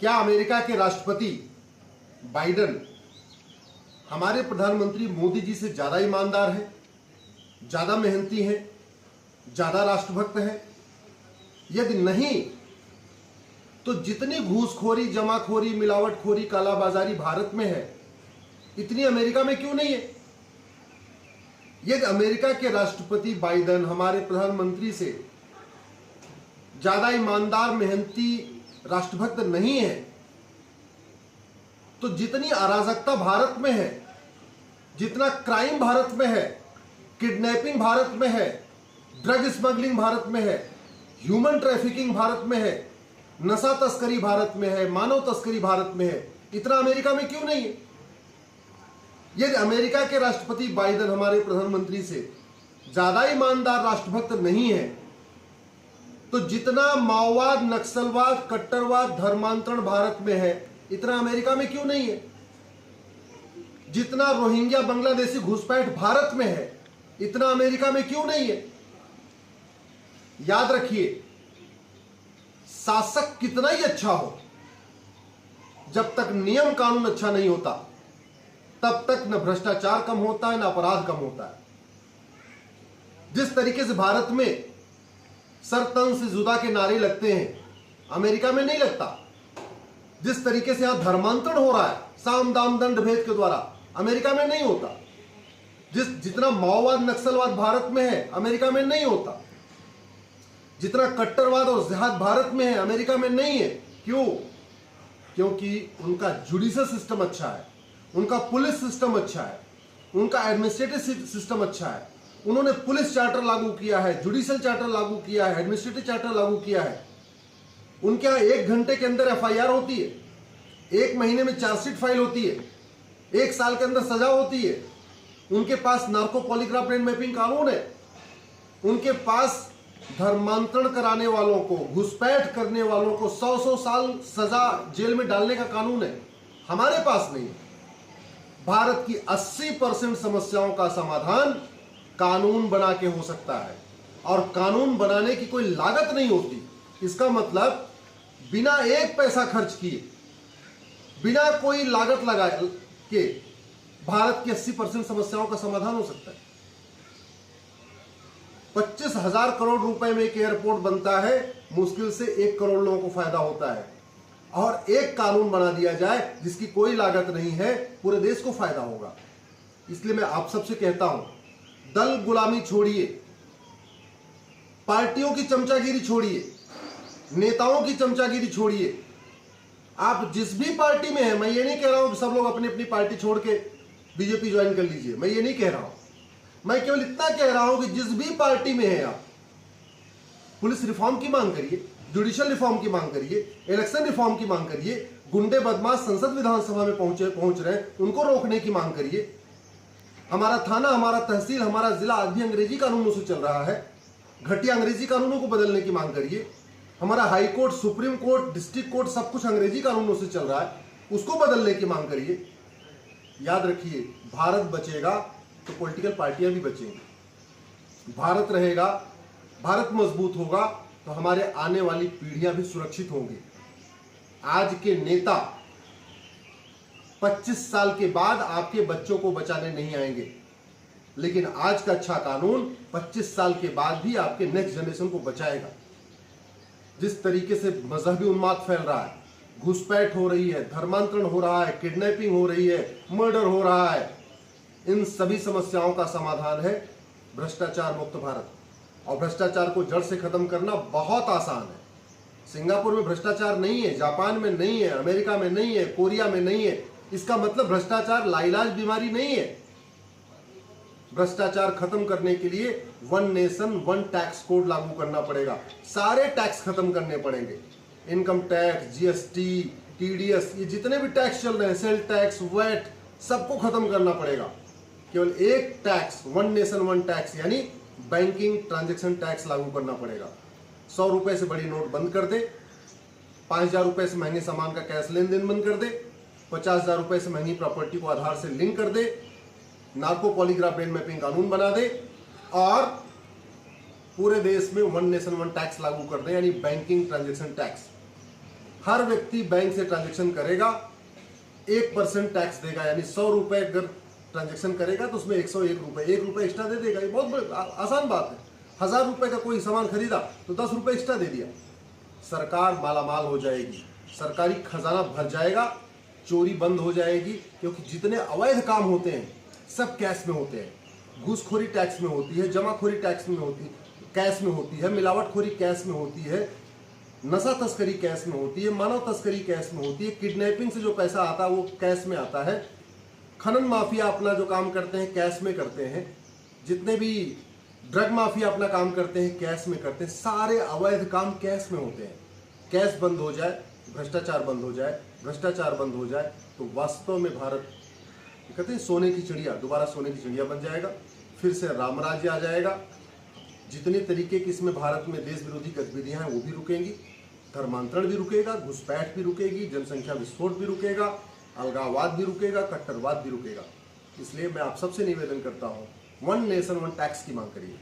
क्या अमेरिका के राष्ट्रपति बाइडेन हमारे प्रधानमंत्री मोदी जी से ज्यादा ईमानदार है, ज्यादा मेहनती है, ज्यादा राष्ट्रभक्त है? यदि नहीं तो जितनी घूसखोरी, जमाखोरी, मिलावटखोरी, कालाबाजारी भारत में है, इतनी अमेरिका में क्यों नहीं है? यदि अमेरिका के राष्ट्रपति बाइडेन हमारे प्रधानमंत्री से ज्यादा ईमानदार, मेहनती, राष्ट्रभक्त नहीं है, तो जितनी अराजकता भारत में है, जितना क्राइम भारत में है, किडनैपिंग भारत में है, ड्रग स्मगलिंग भारत में है, ह्यूमन ट्रैफिकिंग भारत में है, नशा तस्करी भारत में है, मानव तस्करी भारत में है, इतना अमेरिका में क्यों नहीं है? यदि अमेरिका के राष्ट्रपति बाइडेन हमारे प्रधानमंत्री से ज्यादा ईमानदार, राष्ट्रभक्त नहीं है, तो जितना माओवाद, नक्सलवाद, कट्टरवाद, धर्मांतरण भारत में है, इतना अमेरिका में क्यों नहीं है? जितना रोहिंग्या, बांग्लादेशी घुसपैठ भारत में है, इतना अमेरिका में क्यों नहीं है? याद रखिए, शासक कितना ही अच्छा हो, जब तक नियम कानून अच्छा नहीं होता, तब तक न भ्रष्टाचार कम होता है, न अपराध कम होता है। जिस तरीके से भारत में सर तन से जुदा के नारे लगते हैं, अमेरिका में नहीं लगता। जिस तरीके से यहां धर्मांतरण हो रहा है साम दाम दंड भेद के द्वारा, अमेरिका में नहीं होता। जितना माओवाद, नक्सलवाद भारत में है, अमेरिका में नहीं होता। जितना कट्टरवाद और जिहाद भारत में है, अमेरिका में नहीं है। क्यों? क्योंकि उनका जुडिशियल सिस्टम अच्छा है, उनका पुलिस सिस्टम अच्छा है, उनका एडमिनिस्ट्रेटिव सिस्टम अच्छा है। उन्होंने पुलिस चार्टर लागू किया है, जुडिशियल चार्टर लागू किया है, एडमिनिस्ट्रेटिव चार्टर लागू किया है। उनके यहाँ 1 घंटे के अंदर एफआईआर होती है, 1 महीने में चार्जशीट फाइल होती है, 1 साल के अंदर सजा होती है। उनके पास नार्को पॉलीग्राफ ब्रेन मैपिंग कानून है। उनके पास धर्मांतरण कराने वालों को, घुसपैठ करने वालों को 100-100 साल सजा जेल में डालने का कानून है। हमारे पास नहीं है। भारत की 80% समस्याओं का समाधान कानून बना के हो सकता है, और कानून बनाने की कोई लागत नहीं होती। इसका मतलब बिना 1 पैसा खर्च किए, बिना कोई लागत लगाए के भारत की 80% समस्याओं का समाधान हो सकता है। 25,000 करोड़ रुपए में एक एयरपोर्ट बनता है, मुश्किल से 1 करोड़ लोगों को फायदा होता है। और एक कानून बना दिया जाए जिसकी कोई लागत नहीं है, पूरे देश को फायदा होगा। इसलिए मैं आप सबसे कहता हूं, दल गुलामी छोड़िए, पार्टियों की चमचागिरी छोड़िए, नेताओं की चमचागिरी छोड़िए। आप जिस भी पार्टी में हैं, मैं ये नहीं कह रहा हूं कि सब लोग अपनी अपनी पार्टी छोड़ के बीजेपी ज्वाइन कर लीजिए, मैं ये नहीं कह रहा हूं। मैं केवल इतना कह रहा हूं कि जिस भी पार्टी में हैं आप, पुलिस रिफॉर्म की मांग करिए, जुडिशियल रिफॉर्म की मांग करिए, इलेक्शन रिफॉर्म की मांग करिए। गुंडे बदमाश संसद विधानसभा में पहुंच रहे हैं, उनको रोकने की मांग करिए। हमारा थाना, हमारा तहसील, हमारा जिला आज भी अंग्रेजी कानूनों से चल रहा है, घटिया अंग्रेजी कानूनों को बदलने की मांग करिए। हमारा high court, supreme court, district court सब कुछ अंग्रेजी कानूनों से चल रहा है, उसको बदलने की मांग करिए। याद रखिए, भारत बचेगा तो पॉलिटिकल पार्टियां भी बचेंगी। भारत रहेगा, भारत मजबूत होगा तो हमारे आने वाली पीढ़ियां भी सुरक्षित होंगी। आज के नेता 25 साल के बाद आपके बच्चों को बचाने नहीं आएंगे, लेकिन आज का अच्छा कानून 25 साल के बाद भी आपके नेक्स्ट जनरेशन को बचाएगा। जिस तरीके से मजहबी उन्माद फैल रहा है, घुसपैठ हो रही है, धर्मांतरण हो रहा है, किडनैपिंग हो रही है, मर्डर हो रहा है, इन सभी समस्याओं का समाधान है भ्रष्टाचार मुक्त भारत। और भ्रष्टाचार को जड़ से खत्म करना बहुत आसान है। सिंगापुर में भ्रष्टाचार नहीं है, जापान में नहीं है, अमेरिका में नहीं है, कोरिया में नहीं है। इसका मतलब भ्रष्टाचार लाइलाज बीमारी नहीं है। भ्रष्टाचार खत्म करने के लिए 1 नेशन 1 टैक्स कोड लागू करना पड़ेगा। सारे टैक्स खत्म करने पड़ेंगे, इनकम टैक्स, जीएसटी, टीडीएस, ये जितने भी टैक्स चल रहे हैं, सेल टैक्स, वैट, सबको खत्म करना पड़ेगा। केवल एक टैक्स, 1 नेशन 1 टैक्स, यानी बैंकिंग ट्रांजैक्शन टैक्स लागू करना पड़ेगा। 100 रुपए से बड़ी नोट बंद कर दे, 5,000 रुपए से महंगे सामान का कैश लेन देन बंद कर दे, 50,000 रुपए से महंगी प्रॉपर्टी को आधार से लिंक कर दे, नार्को पॉलीग्राफ ब्रेन मैपिंग कानून बना दे, और पूरे देश में 1 नेशन 1 टैक्स लागू कर दे, यानी बैंकिंग ट्रांजैक्शन टैक्स। हर व्यक्ति बैंक से ट्रांजैक्शन करेगा 1% टैक्स देगा, यानी 100 रुपए अगर ट्रांजैक्शन करेगा तो उसमें 101 रुपए, 1 रुपए एक्स्ट्रा दे देगा। ये बहुत आसान बात है। 1000 रुपए का कोई सामान खरीदा तो 10 रुपए एक्स्ट्रा दे दिया। सरकार मालामाल हो जाएगी, सरकारी खजाना भर जाएगा, चोरी बंद हो जाएगी, क्योंकि जितने अवैध काम होते हैं सब कैश में होते हैं। घूसखोरी टैक्स में होती है, जमाखोरी टैक्स में होती है, कैश में होती है, मिलावटखोरी कैश में होती है, नशा तस्करी कैश में होती है, मानव तस्करी कैश में होती है, किडनैपिंग से जो पैसा आता है वो कैश में आता है, खनन माफिया अपना जो काम करते हैं कैश में करते हैं, जितने भी ड्रग माफिया अपना काम करते हैं कैश में करते हैं, सारे अवैध काम कैश में होते हैं। कैश बंद हो जाए, भ्रष्टाचार बंद हो जाए, भ्रष्टाचार बंद हो जाए तो वास्तव में भारत कहते हैं सोने की चिड़िया, दोबारा सोने की चिड़िया बन जाएगा, फिर से राम राज्य आ जाएगा। जितने तरीके की इसमें भारत में देश विरोधी गतिविधियां हैं वो भी रुकेंगी, धर्मांतरण भी रुकेगा, घुसपैठ भी रुकेगी, जनसंख्या विस्फोट भी रुकेगा, अलगाववाद भी रुकेगा, कट्टरवाद भी रुकेगा। इसलिए मैं आप सबसे निवेदन करता हूं, 1 नेशन 1 टैक्स की मांग करिए।